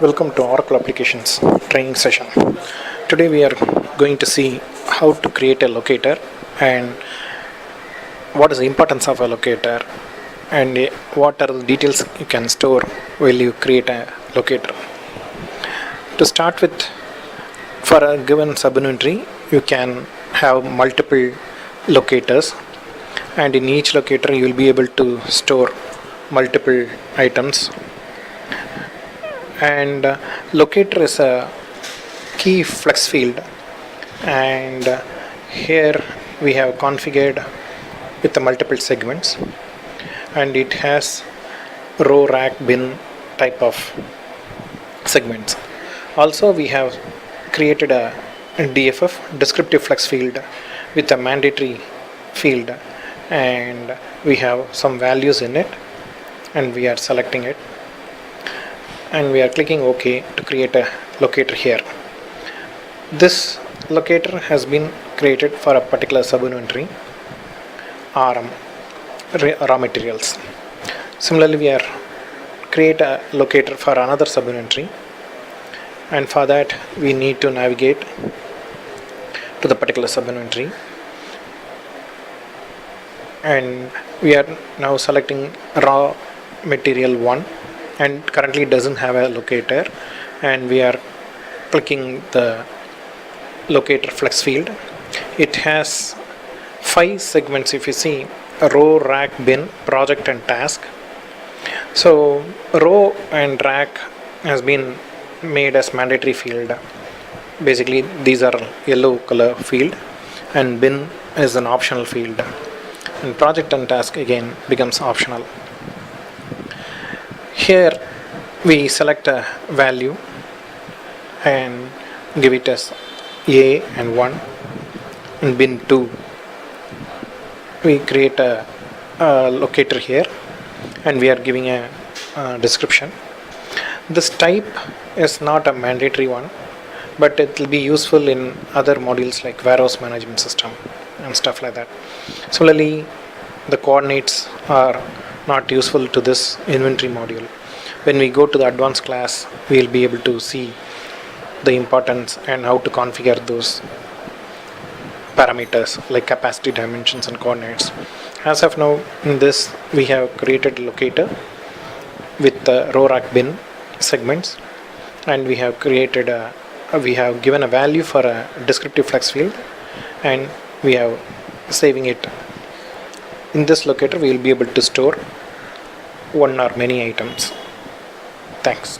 Welcome to Oracle Applications training session. Today we are going to see how to create a locator and what is the importance of a locator and what are the details you can store while you create a locator. To start with, for a given subinventory, you can have multiple locators, and in each locator you will be able to store multiple items. And locator is a key flex field, and here we have configured with the multiple segments, and it has row, rack, bin type of segments. Also we have created a DFF, descriptive flex field, with a mandatory field, and we have some values in it, and we are selecting it, and we are clicking OK to create a locator here. This locator has been created for a particular subinventory, RM, raw materials. Similarly, we are create a locator for another subinventory, and for that we need to navigate to the particular subinventory, and we are now selecting raw material 1, and currently it doesn't have a locator, and we are clicking the locator flex field. It has 5 segments, if you see: row, rack, bin, project and task. So row and rack has been made as mandatory field. Basically these are yellow color field, and bin is an optional field, and project and task again becomes optional. Here we select a value and give it as A and 1, and bin 2. We create a locator here, and we are giving a description. This type is not a mandatory one, but it will be useful in other modules like warehouse management system and stuff like that. Similarly, the coordinates are not useful to this inventory module. When we go to the advanced class, we will be able to see the importance and how to configure those parameters like capacity, dimensions and coordinates. As of now, in this we have created a locator with the row, rack, bin segments, and we have created we have given a value for a descriptive flex field, and we have saving it. In this locator we will be able to store one or many items. Thanks.